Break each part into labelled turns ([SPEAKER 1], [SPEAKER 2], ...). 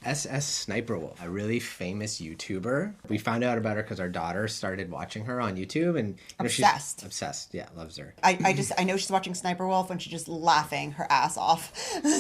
[SPEAKER 1] SSSniperWolf, a really famous YouTuber. We found out about her because our daughter started watching her on YouTube, and
[SPEAKER 2] obsessed.
[SPEAKER 1] She's obsessed. Yeah, loves her.
[SPEAKER 2] I know she's watching Sniper Wolf and she's just laughing her ass off.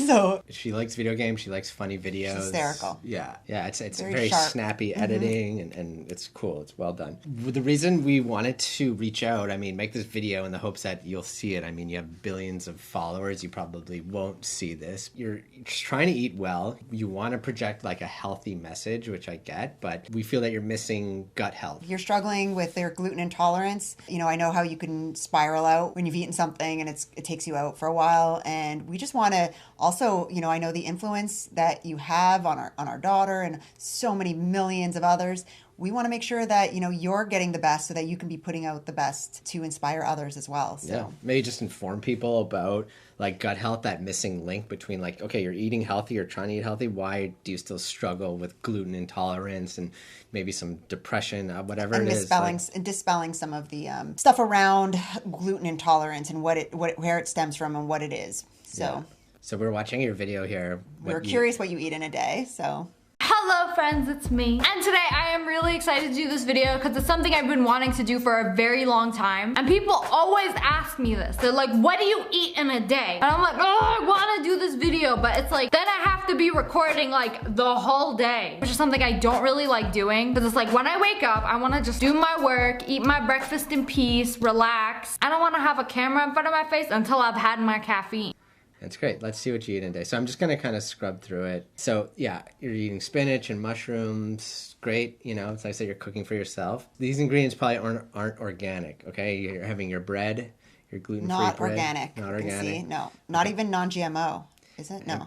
[SPEAKER 2] So
[SPEAKER 1] she likes video games. She likes funny videos.
[SPEAKER 2] She's hysterical.
[SPEAKER 1] Yeah. It's
[SPEAKER 2] very
[SPEAKER 1] snappy editing, and it's cool. It's well done. The reason we wanted to reach out, I mean, make this video in the hopes that you'll see it. I mean, you have billions of followers. You probably won't see this. You're just trying to eat well. You want to project like a healthy message, which I get, but we feel that you're missing gut health.
[SPEAKER 2] You're struggling with their gluten intolerance. You know, I know how you can spiral out when you've eaten something and it takes you out for a while. And we just want to also, you know, I know the influence that you have on our daughter and so many millions of others. We want to make sure that, you know, you're getting the best so that you can be putting out the best to inspire others as well. So
[SPEAKER 1] yeah, maybe just inform people about like gut health, that missing link between like, okay, you're eating healthy, you're trying to eat healthy. Why do you still struggle with gluten intolerance and maybe some depression, whatever
[SPEAKER 2] and
[SPEAKER 1] it is?
[SPEAKER 2] And dispelling some of the stuff around gluten intolerance and where it stems from and what it is. So,
[SPEAKER 1] yeah. So we're watching your video here.
[SPEAKER 2] We're curious what you eat in a day, so.
[SPEAKER 3] Hello friends, it's me. And today I am really excited to do this video because it's something I've been wanting to do for a very long time. And people always ask me this. They're like, what do you eat in a day? And I'm like, oh, I want to do this video. But it's like, then I have to be recording like the whole day, which is something I don't really like doing. Because it's like, when I wake up, I want to just do my work, eat my breakfast in peace, relax. I don't want to have a camera in front of my face until I've had my caffeine.
[SPEAKER 1] That's great. Let's see what you eat in a day. So I'm just going to kind of scrub through it. So yeah, you're eating spinach and mushrooms. Great. You know, as I said, you're cooking for yourself. These ingredients probably aren't organic, okay? You're having your bread, your gluten-free bread.
[SPEAKER 2] Not organic. See? No. Not even non-GMO, is it? No.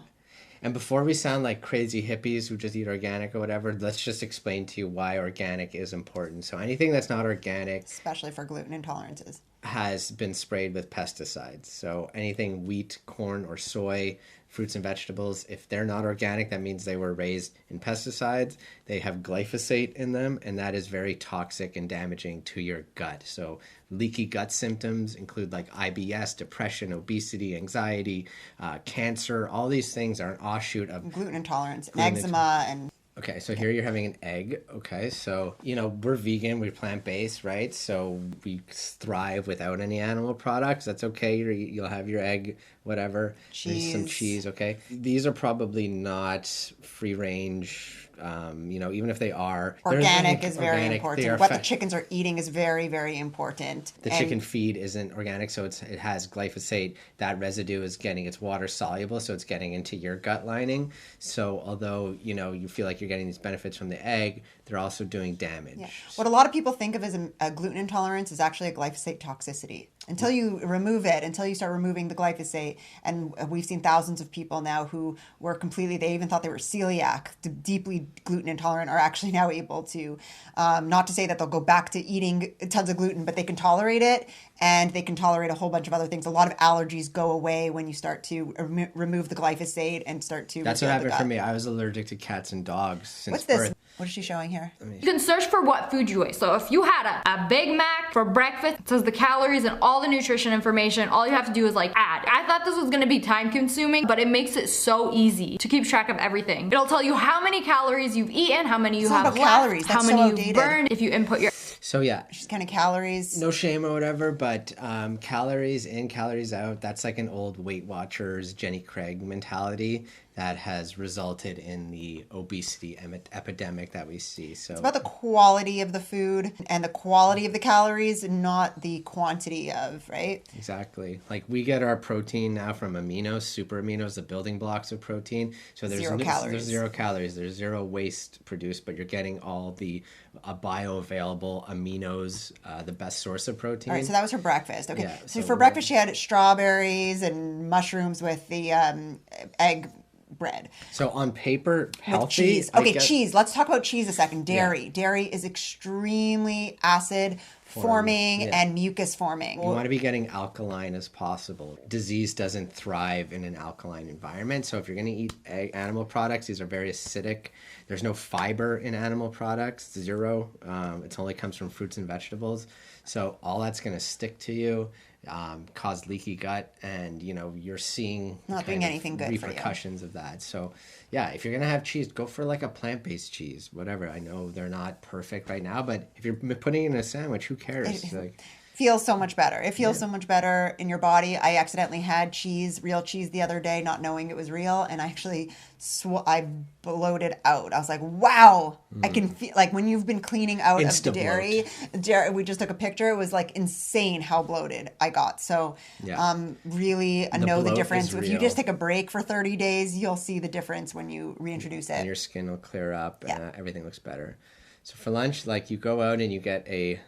[SPEAKER 1] And before we sound like crazy hippies who just eat organic or whatever, let's just explain to you why organic is important. So anything that's not organic,
[SPEAKER 2] especially for gluten intolerances,
[SPEAKER 1] has been sprayed with pesticides. So anything wheat, corn, or soy, fruits and vegetables, if they're not organic, that means they were raised in pesticides. They have glyphosate in them, and that is very toxic and damaging to your gut. So leaky gut symptoms include like IBS, depression, obesity, anxiety, cancer. All these things are an offshoot of
[SPEAKER 2] gluten intolerance, eczema, and
[SPEAKER 1] okay, so here you're having an egg. Okay, so, you know, we're vegan, we're plant-based, right? So we thrive without any animal products. That's okay. You'll have your egg, whatever.
[SPEAKER 2] Cheese.
[SPEAKER 1] There's some cheese, okay? These are probably not free-range. You know, even if they are.
[SPEAKER 2] Organic is very important. What the chickens are eating is very, very important.
[SPEAKER 1] The chicken feed isn't organic, so it has glyphosate. That residue is it's water soluble, so it's getting into your gut lining. So although, you know, you feel like you're getting these benefits from the egg, they're also doing damage.
[SPEAKER 2] Yeah. What a lot of people think of as a gluten intolerance is actually a glyphosate toxicity. Until you remove it, until you start removing the glyphosate, and we've seen thousands of people now who were they even thought they were celiac, deeply gluten intolerant, are actually now able to, not to say that they'll go back to eating tons of gluten, but they can tolerate it, and they can tolerate a whole bunch of other things. A lot of allergies go away when you start to remove the glyphosate and start to.
[SPEAKER 1] That's what happened for me. I was allergic to cats and dogs since
[SPEAKER 2] What's this?
[SPEAKER 1] birth.
[SPEAKER 2] What is she showing here?
[SPEAKER 3] You can search for what food you ate. So if you had a Big Mac for breakfast, it says the calories and all the nutrition information. All you have to do is like add. I thought this was gonna be time consuming, but it makes it so easy to keep track of everything. It'll tell you how many calories you've eaten, how many you have left,
[SPEAKER 2] calories.
[SPEAKER 3] how many you've burned if you input your...
[SPEAKER 1] So yeah.
[SPEAKER 2] Just kind of calories.
[SPEAKER 1] No shame or whatever, but calories in, calories out, that's like an old Weight Watchers, Jenny Craig mentality that has resulted in the obesity epidemic that we see. So
[SPEAKER 2] it's about the quality of the food and the quality of the calories, not the quantity of, right?
[SPEAKER 1] Exactly. Like we get our protein now from aminos, super aminos, the building blocks of protein. So there's
[SPEAKER 2] 0 calories.
[SPEAKER 1] There's 0 calories. There's 0 waste produced, but you're getting all the bioavailable aminos, the best source of protein.
[SPEAKER 2] All right, so that was her breakfast. Okay,
[SPEAKER 1] Yeah,
[SPEAKER 2] so for breakfast she had strawberries and mushrooms with the egg bread.
[SPEAKER 1] So on paper, healthy.
[SPEAKER 2] With cheese. Okay, cheese. Let's talk about cheese a second. Dairy. Yeah. Dairy is extremely acid forming and mucus forming.
[SPEAKER 1] You want to be getting alkaline as possible. Disease doesn't thrive in an alkaline environment. So if you're going to eat animal products, these are very acidic. There's no fiber in animal products, 0. It only comes from fruits and vegetables. So all that's going to stick to you. cause leaky gut, and you're seeing
[SPEAKER 2] Not doing anything good for you.
[SPEAKER 1] repercussions of that. So yeah, if you're gonna have cheese, go for like a plant-based cheese, whatever. I know they're not perfect right now, but if you're putting it in a sandwich, who cares?
[SPEAKER 2] Feels so much better. It feels so much better in your body. I accidentally had real cheese the other day, not knowing it was real, and I actually I bloated out. I was like, wow, I can feel, like when you've been cleaning out of the dairy, we just took a picture. It was like insane how bloated I got. So really know the difference. If you just take a break for 30 days, you'll see the difference when you reintroduce it.
[SPEAKER 1] And your skin will clear up and everything looks better. So for lunch, like you go out and you get a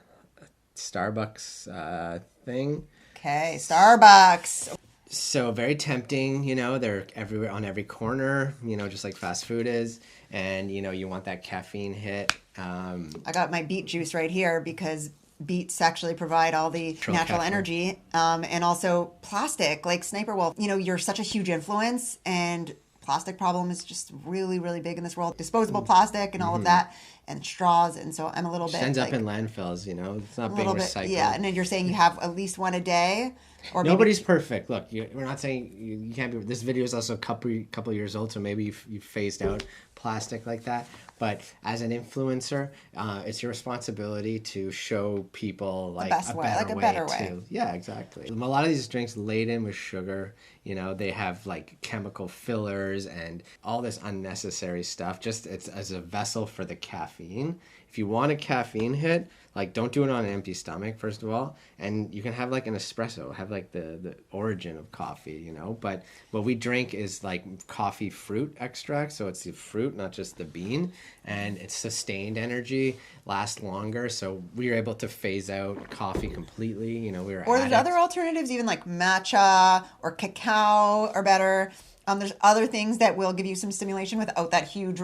[SPEAKER 1] Starbucks thing.
[SPEAKER 2] Okay, Starbucks.
[SPEAKER 1] So very tempting, they're everywhere on every corner, just like fast food is. And, you want that caffeine hit.
[SPEAKER 2] I got my beet juice right here because beets actually provide all the natural energy. And also plastic, like SSSniperWolf. You're such a huge influence, and plastic problem is just really, really big in this world. Disposable plastic and all of that, and straws. And so I'm a little bit
[SPEAKER 1] ends up in landfills, it's not being recycled.
[SPEAKER 2] Yeah, and then you're saying you have at least one a day? Or
[SPEAKER 1] nobody's perfect. Look, we're not saying you can't be. This video is also a couple years old, so maybe you've phased out plastic like that. But as an influencer, it's your responsibility to show people like a better way. Yeah, exactly. A lot of these drinks laden with sugar. They have like chemical fillers and all this unnecessary stuff. Just it's as a vessel for the caffeine. If you want a caffeine hit, like don't do it on an empty stomach, first of all. And you can have like an espresso, have like the origin of coffee, But what we drink is like coffee fruit extract. So it's the fruit, not just the bean. And it's sustained energy, lasts longer. So we were able to phase out coffee completely.
[SPEAKER 2] Or there's other alternatives, even like matcha or cacao are better. There's other things that will give you some stimulation without that huge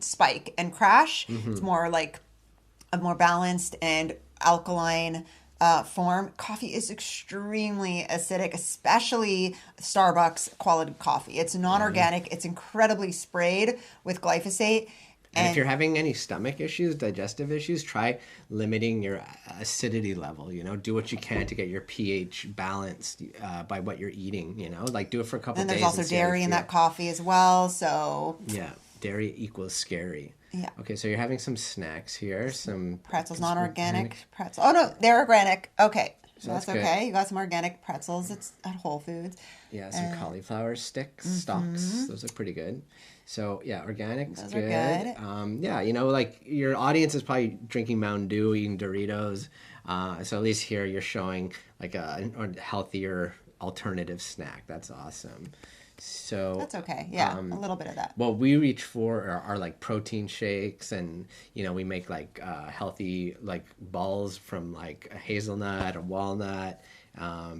[SPEAKER 2] spike and crash. It's more like a more balanced and alkaline form. Coffee is extremely acidic, especially Starbucks quality coffee. It's non-organic. It's incredibly sprayed with glyphosate.
[SPEAKER 1] And if you're having any stomach issues, digestive issues, try limiting your acidity level. Do what you can to get your pH balanced by what you're eating. Like do it for a couple days.
[SPEAKER 2] And there's also dairy in that coffee as well. So
[SPEAKER 1] yeah, dairy equals scary.
[SPEAKER 2] Yeah.
[SPEAKER 1] Okay, so you're having some snacks here, some
[SPEAKER 2] pretzels, non-organic pretzels. Oh no, they're organic. Okay. So that's okay. You got some organic pretzels. It's at Whole Foods.
[SPEAKER 1] Yeah, some cauliflower stalks. Those look pretty good. So yeah, organic.
[SPEAKER 2] Those are good.
[SPEAKER 1] Yeah, like your audience is probably drinking Mountain Dew, eating Doritos. So at least here you're showing like a healthier alternative snack. That's awesome. So
[SPEAKER 2] that's okay. Yeah, a little bit of that.
[SPEAKER 1] What we reach for are like protein shakes, and we make like healthy like balls from like a hazelnut, a walnut,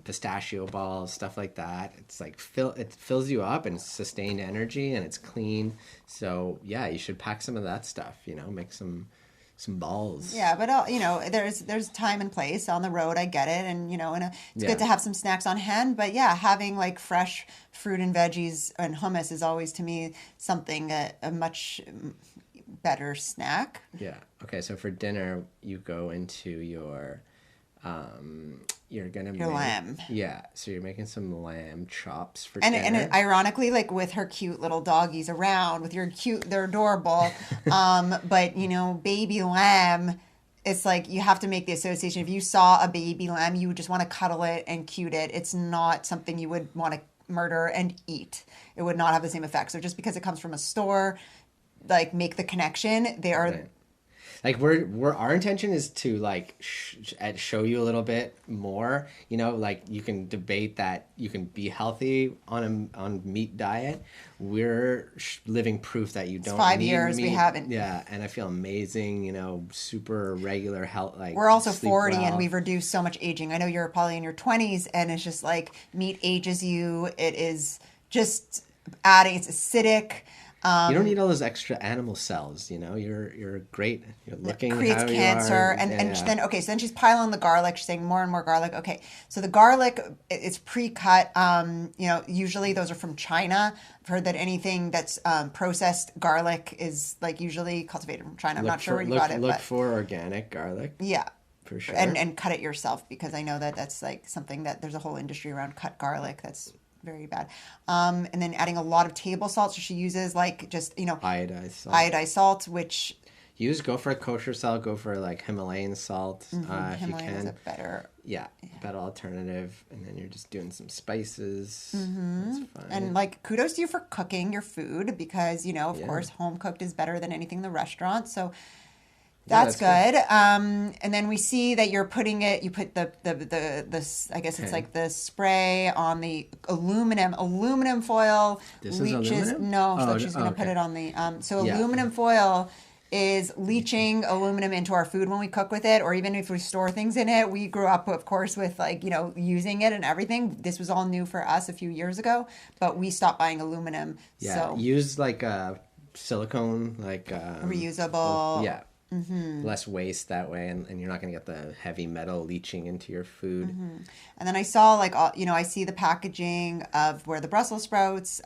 [SPEAKER 1] pistachio balls, stuff like that. It's like it fills you up, and it's sustained energy, and it's clean. So yeah, you should pack some of that stuff. Make some balls.
[SPEAKER 2] Yeah, but there's time and place on the road. I get it, and it's good to have some snacks on hand. But yeah, having like fresh fruit and veggies and hummus is always to me something a much better snack.
[SPEAKER 1] Yeah. Okay. So for dinner, you go into your you're gonna
[SPEAKER 2] your lamb.
[SPEAKER 1] Yeah, so you're making some lamb chops for dinner.
[SPEAKER 2] And ironically, like with her cute little doggies around, they're adorable. But baby lamb, it's like you have to make the association. If you saw a baby lamb, you would just want to cuddle it and cute it. It's not something you would want to murder and eat. It would not have the same effect. So just because it comes from a store, like make the connection. They are.
[SPEAKER 1] Right. Like our intention is to like show you a little bit more, like you can debate that you can be healthy on meat diet. We're living proof that you don't.
[SPEAKER 2] It's 5 years meat. We haven't.
[SPEAKER 1] Yeah, and I feel amazing. Super regular health. Like
[SPEAKER 2] we're also 40 and we've reduced so much aging. I know you're probably in your 20s, and it's just like meat ages you. It is just adding. It's acidic.
[SPEAKER 1] You don't need all those extra animal cells, You're great. You're looking. It
[SPEAKER 2] creates cancer, then she's piling the garlic. She's saying more and more garlic. Okay, so the garlic it's pre-cut. Usually those are from China. I've heard that anything that's processed garlic is like usually cultivated from China. I'm not sure where you got it.
[SPEAKER 1] Look for organic garlic.
[SPEAKER 2] Yeah.
[SPEAKER 1] For sure.
[SPEAKER 2] And cut it yourself, because I know that that's like something that there's a whole industry around cut garlic. That's very bad. And then adding a lot of table salt. So she uses like just, iodized salt, which
[SPEAKER 1] go for a kosher salt, go for like Himalayan salt if
[SPEAKER 2] Himalayan
[SPEAKER 1] you can.
[SPEAKER 2] is a better.
[SPEAKER 1] Yeah, better alternative. And then you're just doing some spices. That's fine.
[SPEAKER 2] And like kudos to you for cooking your food, because, of course, home cooked is better than anything in the restaurant. So that's good. And then we see that you put the I guess it's like the spray on the aluminum foil.
[SPEAKER 1] This
[SPEAKER 2] leaches,
[SPEAKER 1] is aluminum?
[SPEAKER 2] No, so she's going to put it on the, aluminum foil is leaching aluminum into our food when we cook with it, or even if we store things in it. We grew up, of course, with like, using it and everything. This was all new for us a few years ago, but we stopped buying aluminum.
[SPEAKER 1] Yeah,
[SPEAKER 2] so
[SPEAKER 1] use like a silicone, like
[SPEAKER 2] reusable.
[SPEAKER 1] Yeah. Less waste that way, and you're not going to get the heavy metal leaching into your food.
[SPEAKER 2] And then I saw I see the packaging of where the Brussels sprouts.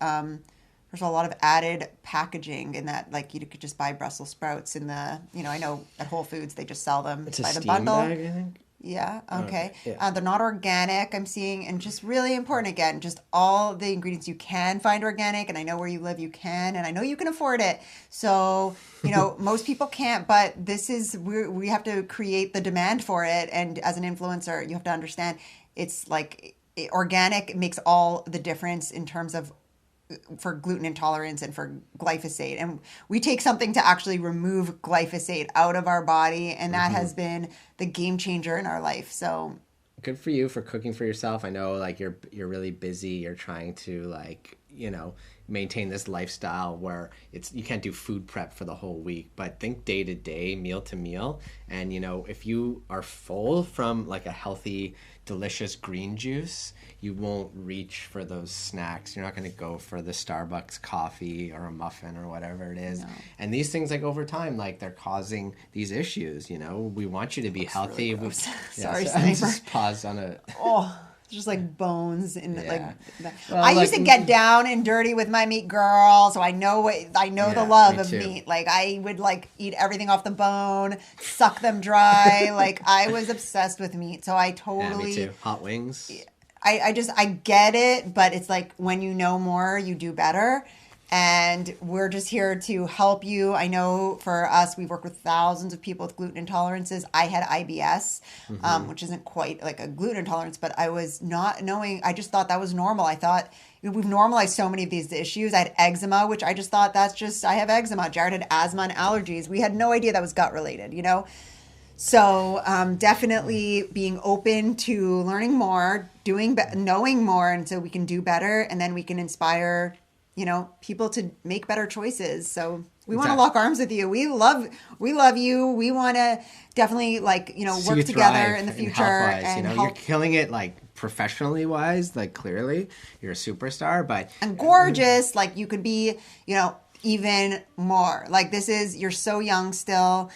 [SPEAKER 2] There's a lot of added packaging in that, like you could just buy Brussels sprouts in the, I know at Whole Foods they just sell them by the bundle.
[SPEAKER 1] Bag, I think.
[SPEAKER 2] Yeah. Okay.
[SPEAKER 1] Yeah.
[SPEAKER 2] They're not organic, I'm seeing, and just really important again, just all the ingredients you can find organic, and I know where you live you can, and I know you can afford it. So, most people can't, but we have to create the demand for it, and as an influencer, you have to understand it's like organic makes all the difference in terms of for gluten intolerance and for glyphosate. And we take something to actually remove glyphosate out of our body, and that has been the game changer in our life. So
[SPEAKER 1] good for you for cooking for yourself. I know like you're really busy. You're trying to maintain this lifestyle where you can't do food prep for the whole week, but think day to day, meal to meal. And if you are full from like a healthy, delicious green juice, you won't reach for those snacks. You're not going to go for the Starbucks coffee or a muffin or whatever it is. No. And these things, like over time, like they're causing these issues. We want you to be healthy.
[SPEAKER 2] Really
[SPEAKER 1] Sorry,
[SPEAKER 2] Sniper.
[SPEAKER 1] Just pause on a.
[SPEAKER 2] Just like bones and
[SPEAKER 1] Yeah.
[SPEAKER 2] Well, I used to get down and dirty with my meat, girl. So I know the love of meat. Like I would eat everything off the bone, suck them dry. Like I was obsessed with meat. So I totally.
[SPEAKER 1] Me too. Hot wings.
[SPEAKER 2] I get it, but it's like when you know more, you do better. And we're just here to help you. I know for us, we work with thousands of people with gluten intolerances. I had IBS, which isn't quite like a gluten intolerance, but I was not knowing. I just thought that was normal. I thought we've normalized so many of these issues. I had eczema, which I just thought I have eczema. Jared had asthma and allergies. We had no idea that was gut related, So definitely being open to learning more, knowing more, and so we can do better, and then we can inspire people to make better choices. So we want to lock arms with you. We love you. We want to definitely work together in the future. And
[SPEAKER 1] you're killing it professionally wise, clearly you're a superstar,
[SPEAKER 2] and gorgeous. You could be, even more. You're so young still.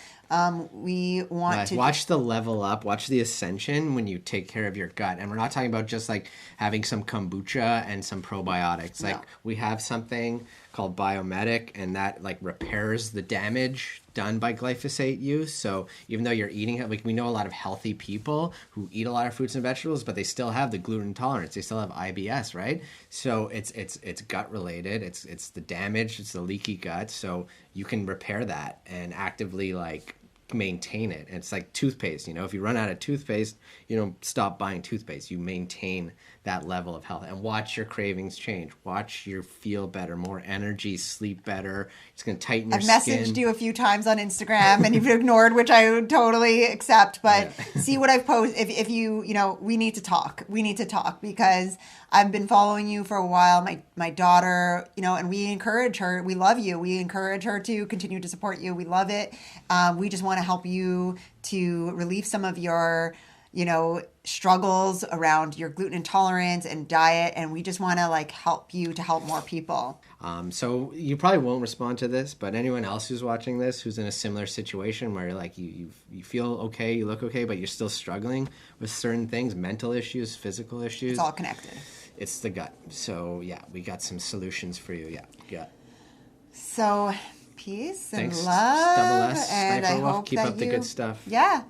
[SPEAKER 2] We want to
[SPEAKER 1] watch the level up, watch the ascension when you take care of your gut. And we're not talking about just having some kombucha and some probiotics. We have something called Biomedic, and that repairs the damage done by glyphosate use. So even though you're eating we know a lot of healthy people who eat a lot of fruits and vegetables, but they still have the gluten intolerance. They still have IBS, right? So it's gut related. It's the damage. It's the leaky gut. So you can repair that and actively maintain it. It's like toothpaste. If you run out of toothpaste, you don't stop buying toothpaste. You maintain that level of health and watch your cravings change. Watch you feel better, more energy, sleep better. It's going to tighten your skin.
[SPEAKER 2] I've messaged you a few times on Instagram and you've ignored, which I would totally accept. But see what I've posted. If you, we need to talk. We need to talk because I've been following you for a while. My daughter, and we encourage her. We love you. We encourage her to continue to support you. We love it. We just want to help you to relieve some of your struggles around your gluten intolerance and diet, and we just want to help you to help more people.
[SPEAKER 1] So you probably won't respond to this, but anyone else who's watching this who's in a similar situation where you feel okay, you look okay, but you're still struggling with certain things, mental issues, physical issues.
[SPEAKER 2] It's all connected.
[SPEAKER 1] It's the gut. So we got some solutions for you. Yeah.
[SPEAKER 2] So peace and
[SPEAKER 1] Thanks.
[SPEAKER 2] love.
[SPEAKER 1] Double S,
[SPEAKER 2] and I
[SPEAKER 1] SSniperWolf.
[SPEAKER 2] hope
[SPEAKER 1] Keep
[SPEAKER 2] that
[SPEAKER 1] up the good stuff.
[SPEAKER 2] Yeah.